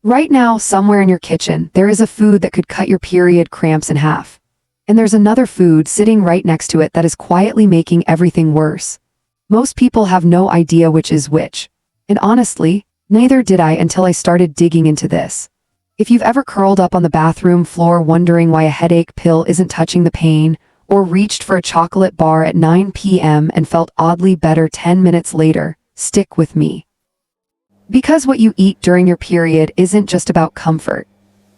Right now, somewhere in your kitchen, there is a food that could cut your period cramps in half. And there's another food sitting right next to it that is quietly making everything worse. Most people have no idea which is which. And honestly, neither did I until I started digging into this. If you've ever curled up on the bathroom floor wondering why a headache pill isn't touching the pain, or reached for a chocolate bar at 9 p.m. and felt oddly better 10 minutes later, stick with me. Because what you eat during your period isn't just about comfort.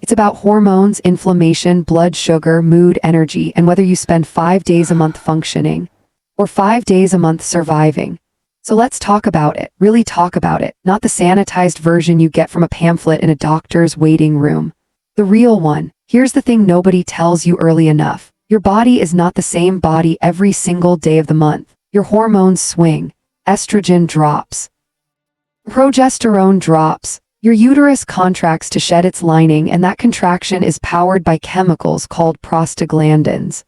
It's about hormones, inflammation, blood sugar, mood, energy, and whether you spend 5 days a month functioning or 5 days a month surviving. So let's talk about it, really talk about it, not the sanitized version you get from a pamphlet in a doctor's waiting room. The real one. Here's the thing nobody tells you early enough. Your body is not the same body every single day of the month. Your hormones swing. Estrogen drops. Progesterone drops. Your uterus contracts to shed its lining, and that contraction is powered by chemicals called prostaglandins.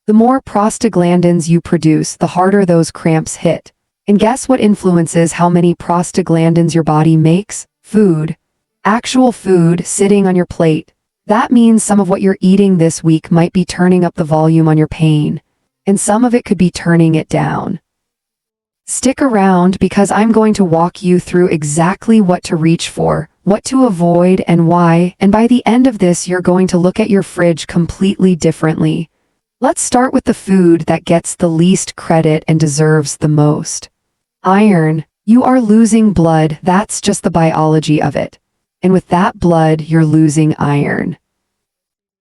The more prostaglandins you produce, the harder those cramps hit. And guess what influences how many prostaglandins your body makes? Food. Actual food sitting on your plate. That means some of what you're eating this week might be turning up the volume on your pain, and some of it could be turning it down. Stick around because I'm going to walk you through exactly what to reach for, what to avoid, and why, and by the end of this you're going to look at your fridge completely differently. Let's start with the food that gets the least credit and deserves the most. Iron. You are losing blood, that's just the biology of it. And with that blood, you're losing iron.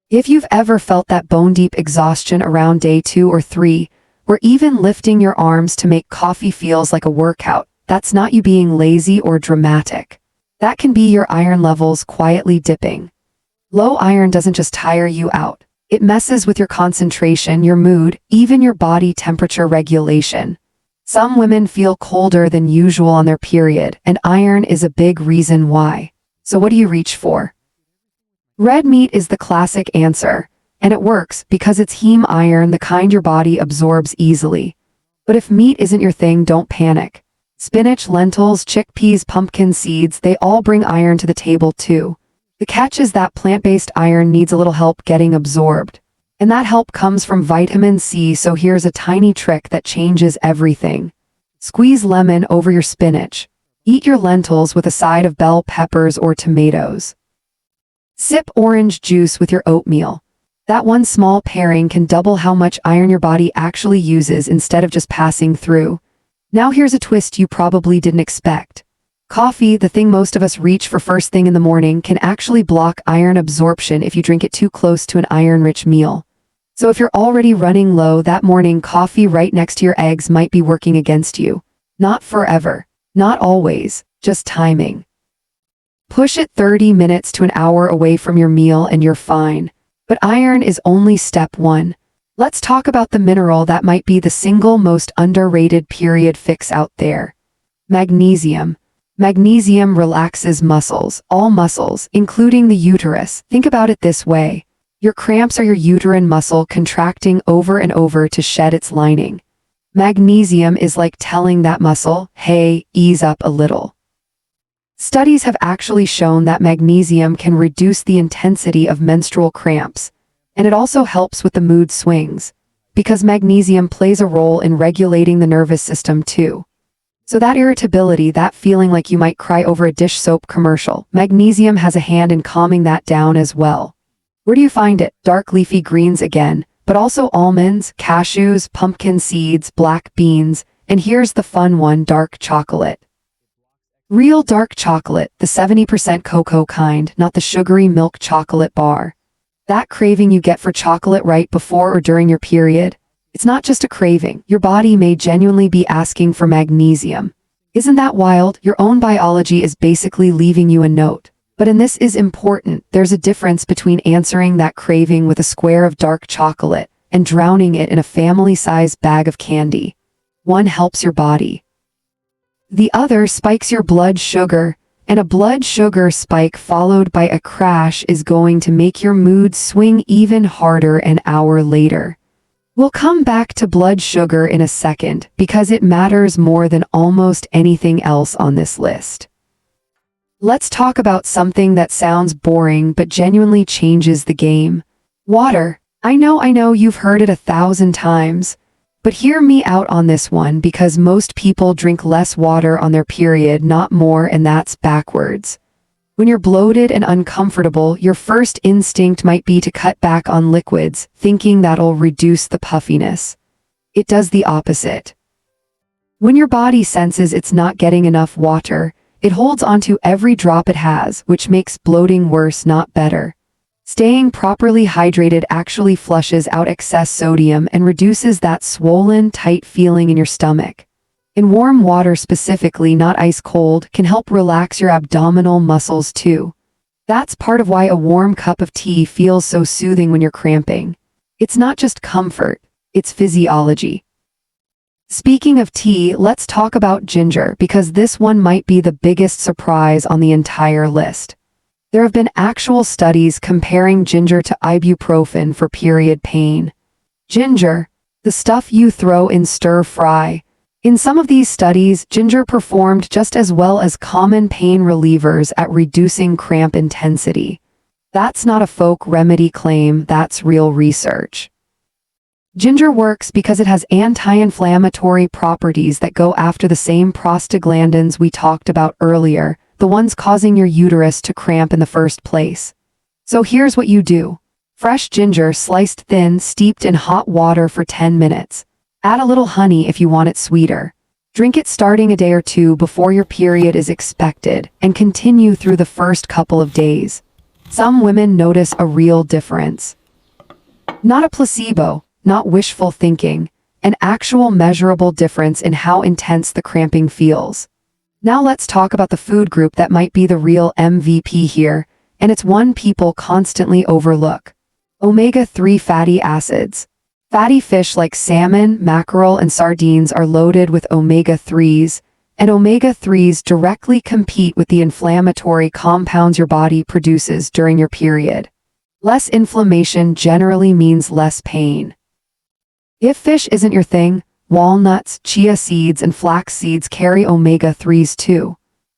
If you've ever felt that bone-deep exhaustion around day 2 or 3, where even lifting your arms to make coffee feels like a workout, that's not you being lazy or dramatic. That can be your iron levels quietly dipping. Low iron doesn't just tire you out. It messes with your concentration, your mood, even your body temperature regulation. Some women feel colder than usual on their period, and iron is a big reason why. So what do you reach for? Red meat is the classic answer, and it works because it's heme iron, the kind your body absorbs easily. But if meat isn't your thing, don't panic. Spinach, lentils, chickpeas, pumpkin seeds, they all bring iron to the table too. The catch is that plant-based iron needs a little help getting absorbed. And that help comes from vitamin C, so here's a tiny trick that changes everything. Squeeze lemon over your spinach. Eat your lentils with a side of bell peppers or tomatoes. Sip orange juice with your oatmeal. That one small pairing can double how much iron your body actually uses instead of just passing through. Now here's a twist you probably didn't expect. Coffee, the thing most of us reach for first thing in the morning, can actually block iron absorption if you drink it too close to an iron-rich meal. So if you're already running low that morning, coffee right next to your eggs might be working against you. Not forever. Not always, just timing. Push it 30 minutes to an hour away from your meal and you're fine. But iron is only step 1. Let's talk about the mineral that might be the single most underrated period fix out there. Magnesium. Magnesium relaxes muscles, all muscles, including the uterus. Think about it this way. Your cramps are your uterine muscle contracting over and over to shed its lining. Magnesium is like telling that muscle, hey, ease up a little. Studies have actually shown that magnesium can reduce the intensity of menstrual cramps, and it also helps with the mood swings, because magnesium plays a role in regulating the nervous system too. So that irritability, that feeling like you might cry over a dish soap commercial, magnesium has a hand in calming that down as well. Where do you find it? Dark leafy greens again, but also almonds, cashews, pumpkin seeds, black beans, and here's the fun one, dark chocolate. Real dark chocolate, the 70% cocoa kind, not the sugary milk chocolate bar. That craving you get for chocolate right before or during your period, it's not just a craving. Your body may genuinely be asking for magnesium. Isn't that wild? Your own biology is basically leaving you a note. But and this is important, there's a difference between answering that craving with a square of dark chocolate and drowning it in a family-sized bag of candy. One helps your body. The other spikes your blood sugar, and a blood sugar spike followed by a crash is going to make your mood swing even harder an hour later. We'll come back to blood sugar in a second because it matters more than almost anything else on this list. Let's talk about something that sounds boring but genuinely changes the game. Water. I know you've heard it 1,000 times. But hear me out on this one, because most people drink less water on their period, not more, and that's backwards. When you're bloated and uncomfortable, your first instinct might be to cut back on liquids, thinking that'll reduce the puffiness. It does the opposite. When your body senses it's not getting enough water, it holds onto every drop it has, which makes bloating worse, not better. Staying properly hydrated actually flushes out excess sodium and reduces that swollen, tight feeling in your stomach. And warm water specifically, not ice cold, can help relax your abdominal muscles too. That's part of why a warm cup of tea feels so soothing when you're cramping. It's not just comfort, it's physiology. Speaking of tea, let's talk about ginger, because this one might be the biggest surprise on the entire list. There have been actual studies comparing ginger to ibuprofen for period pain. Ginger, the stuff you throw in stir-fry. In some of these studies, ginger performed just as well as common pain relievers at reducing cramp intensity. That's not a folk remedy claim, that's real research. Ginger works because it has anti-inflammatory properties that go after the same prostaglandins we talked about earlier, the ones causing your uterus to cramp in the first place. So here's what you do. Fresh ginger sliced thin, steeped in hot water for 10 minutes. Add a little honey if you want it sweeter. Drink it starting a day or two before your period is expected, and continue through the first couple of days. Some women notice a real difference. Not a placebo, not wishful thinking, an actual measurable difference in how intense the cramping feels. Now let's talk about the food group that might be the real MVP here, and it's one people constantly overlook. Omega-3 fatty acids. Fatty fish like salmon, mackerel, and sardines are loaded with omega-3s, and omega-3s directly compete with the inflammatory compounds your body produces during your period. Less inflammation generally means less pain. If fish isn't your thing, walnuts, chia seeds, and flax seeds carry omega-3s too.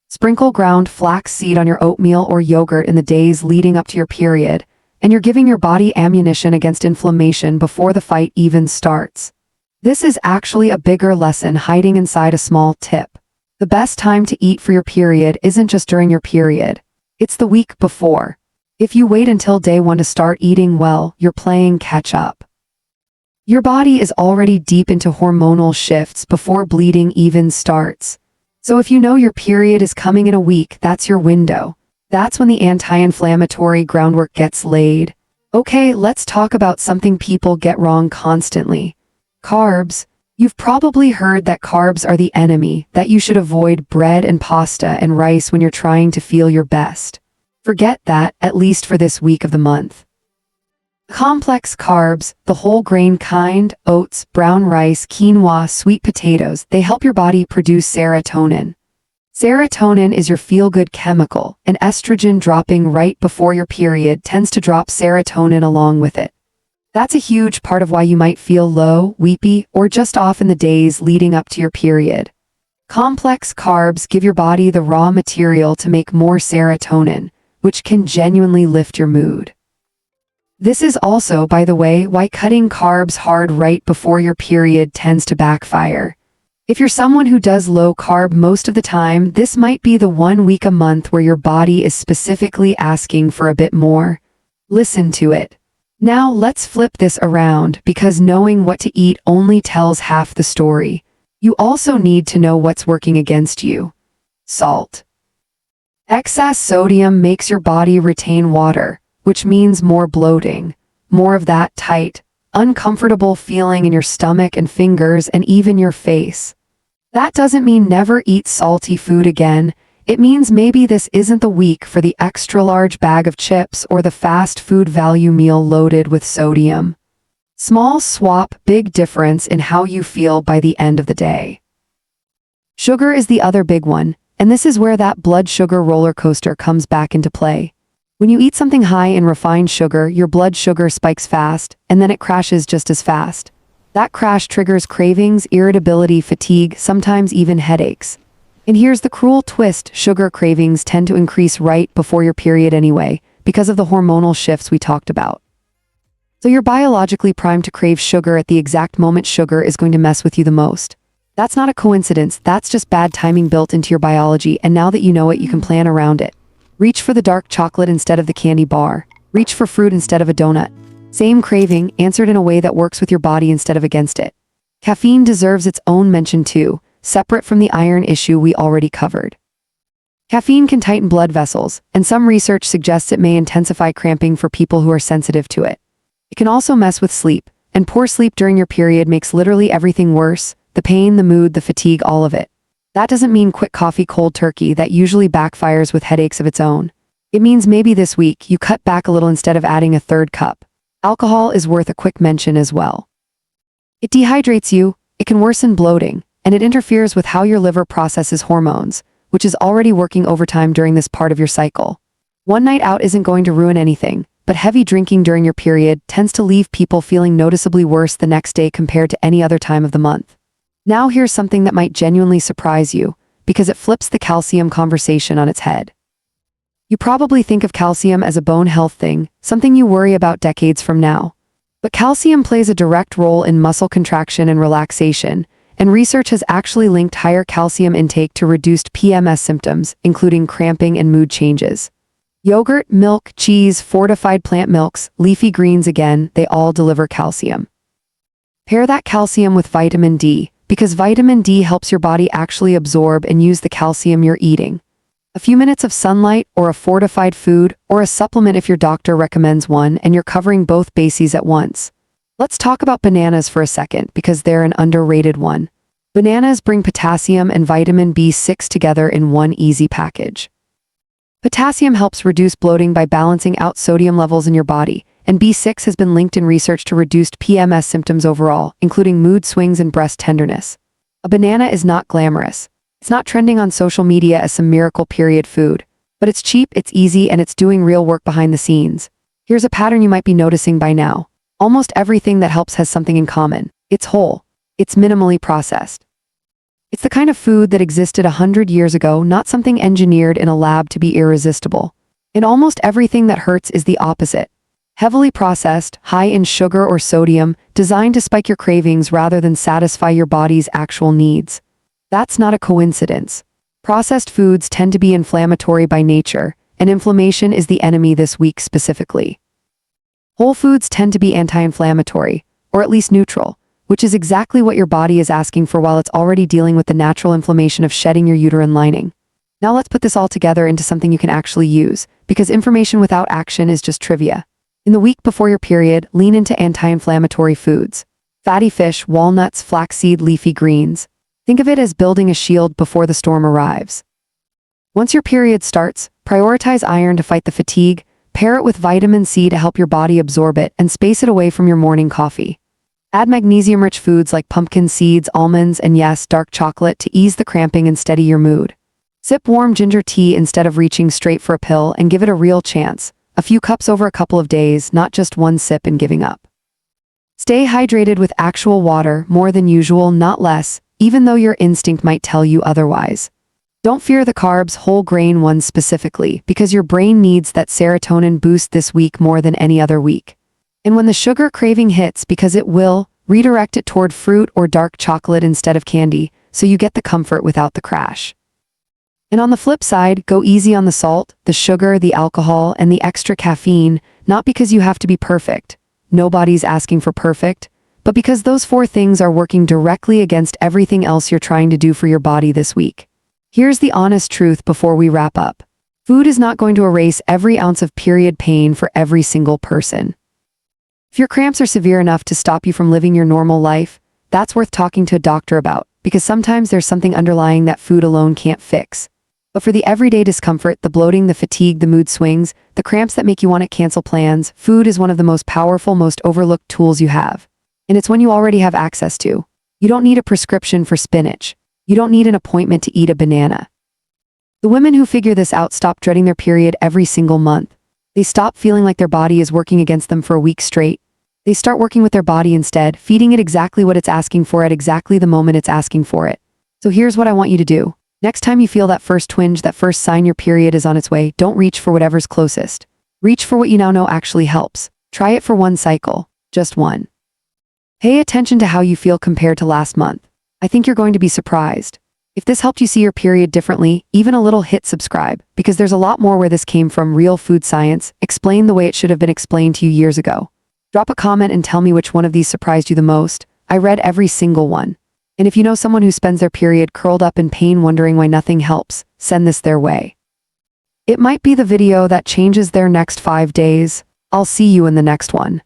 Sprinkle ground flax seed on your oatmeal or yogurt in the days leading up to your period, and you're giving your body ammunition against inflammation before the fight even starts. This is actually a bigger lesson hiding inside a small tip. The best time to eat for your period isn't just during your period. It's the week before. If you wait until day 1 to start eating well, you're playing catch up. Your body is already deep into hormonal shifts before bleeding even starts. So if you know your period is coming in a week, that's your window. That's when the anti-inflammatory groundwork gets laid. Okay, let's talk about something people get wrong constantly. Carbs. You've probably heard that carbs are the enemy, that you should avoid bread and pasta and rice when you're trying to feel your best. Forget that, at least for this week of the month. Complex carbs, the whole grain kind, oats, brown rice, quinoa, sweet potatoes, they help your body produce serotonin. Serotonin is your feel-good chemical, and estrogen dropping right before your period tends to drop serotonin along with it. That's a huge part of why you might feel low, weepy, or just off in the days leading up to your period. Complex carbs give your body the raw material to make more serotonin, which can genuinely lift your mood. This is also, by the way, why cutting carbs hard right before your period tends to backfire. If you're someone who does low carb most of the time, this might be the 1 week a month where your body is specifically asking for a bit more. Listen to it. Now let's flip this around, because knowing what to eat only tells half the story. You also need to know what's working against you. Salt. Excess sodium makes your body retain water, which means more bloating, more of that tight, uncomfortable feeling in your stomach and fingers and even your face. That doesn't mean never eat salty food again. It means maybe this isn't the week for the extra large bag of chips or the fast food value meal loaded with sodium. Small swap, big difference in how you feel by the end of the day. Sugar is the other big one, and this is where that blood sugar roller coaster comes back into play. When you eat something high in refined sugar, your blood sugar spikes fast, and then it crashes just as fast. That crash triggers cravings, irritability, fatigue, sometimes even headaches. And here's the cruel twist: sugar cravings tend to increase right before your period anyway, because of the hormonal shifts we talked about. So you're biologically primed to crave sugar at the exact moment sugar is going to mess with you the most. That's not a coincidence, that's just bad timing built into your biology, and now that you know it, you can plan around it. Reach for the dark chocolate instead of the candy bar. Reach for fruit instead of a donut. Same craving, answered in a way that works with your body instead of against it. Caffeine deserves its own mention too, separate from the iron issue we already covered. Caffeine can tighten blood vessels, and some research suggests it may intensify cramping for people who are sensitive to it. It can also mess with sleep, and poor sleep during your period makes literally everything worse: the pain, the mood, the fatigue, all of it. That doesn't mean quit coffee cold turkey, that usually backfires with headaches of its own. It means maybe this week you cut back a little instead of adding a third cup. Alcohol is worth a quick mention as well. It dehydrates you, it can worsen bloating, and it interferes with how your liver processes hormones, which is already working overtime during this part of your cycle. One night out isn't going to ruin anything, but heavy drinking during your period tends to leave people feeling noticeably worse the next day compared to any other time of the month. Now here's something that might genuinely surprise you, because it flips the calcium conversation on its head. You probably think of calcium as a bone health thing, something you worry about decades from now. But calcium plays a direct role in muscle contraction and relaxation, and research has actually linked higher calcium intake to reduced PMS symptoms, including cramping and mood changes. Yogurt, milk, cheese, fortified plant milks, leafy greens, again, they all deliver calcium. Pair that calcium with vitamin D, because vitamin D helps your body actually absorb and use the calcium you're eating. A few minutes of sunlight, or a fortified food, or a supplement if your doctor recommends one, and you're covering both bases at once. Let's talk about bananas for a second, because they're an underrated one. Bananas bring potassium and vitamin B6 together in one easy package. Potassium helps reduce bloating by balancing out sodium levels in your body, and B6 has been linked in research to reduced PMS symptoms overall, including mood swings and breast tenderness. A banana is not glamorous. It's not trending on social media as some miracle period food, but it's cheap, it's easy, and it's doing real work behind the scenes. Here's a pattern you might be noticing by now. Almost everything that helps has something in common. It's whole. It's minimally processed. It's the kind of food that existed 100 years ago, not something engineered in a lab to be irresistible. And almost everything that hurts is the opposite. Heavily processed, high in sugar or sodium, designed to spike your cravings rather than satisfy your body's actual needs. That's not a coincidence. Processed foods tend to be inflammatory by nature, and inflammation is the enemy this week specifically. Whole foods tend to be anti-inflammatory, or at least neutral, which is exactly what your body is asking for while it's already dealing with the natural inflammation of shedding your uterine lining. Now let's put this all together into something you can actually use, because information without action is just trivia. In the week before your period, lean into anti-inflammatory foods. Fatty fish, walnuts, flaxseed, leafy greens. Think of it as building a shield before the storm arrives. Once your period starts, prioritize iron to fight the fatigue, pair it with vitamin C to help your body absorb it, and space it away from your morning coffee. Add magnesium-rich foods like pumpkin seeds, almonds, and yes, dark chocolate to ease the cramping and steady your mood. Sip warm ginger tea instead of reaching straight for a pill, and give it a real chance. A few cups over a couple of days, not just one sip and giving up. Stay hydrated with actual water, more than usual, not less, even though your instinct might tell you otherwise. Don't fear the carbs, whole grain ones specifically, because your brain needs that serotonin boost this week more than any other week. And when the sugar craving hits, because it will, redirect it toward fruit or dark chocolate instead of candy, so you get the comfort without the crash. And on the flip side, go easy on the salt, the sugar, the alcohol, and the extra caffeine, not because you have to be perfect. Nobody's asking for perfect, but because those four things are working directly against everything else you're trying to do for your body this week. Here's the honest truth before we wrap up. Food is not going to erase every ounce of period pain for every single person. If your cramps are severe enough to stop you from living your normal life, that's worth talking to a doctor about, because sometimes there's something underlying that food alone can't fix. But for the everyday discomfort, the bloating, the fatigue, the mood swings, the cramps that make you want to cancel plans, food is one of the most powerful, most overlooked tools you have. And it's one you already have access to. You don't need a prescription for spinach. You don't need an appointment to eat a banana. The women who figure this out stop dreading their period every single month. They stop feeling like their body is working against them for a week straight. They start working with their body instead, feeding it exactly what it's asking for at exactly the moment it's asking for it. So here's what I want you to do. Next time you feel that first twinge, that first sign your period is on its way, don't reach for whatever's closest. Reach for what you now know actually helps. Try it for one cycle, just one. Pay attention to how you feel compared to last month. I think you're going to be surprised. If this helped you see your period differently, even a little, hit subscribe, because there's a lot more where this came from. Real food science, explained the way it should have been explained to you years ago. Drop a comment and tell me which one of these surprised you the most. I read every single one. And if you know someone who spends their period curled up in pain wondering why nothing helps, send this their way. It might be the video that changes their next 5 days. I'll see you in the next one.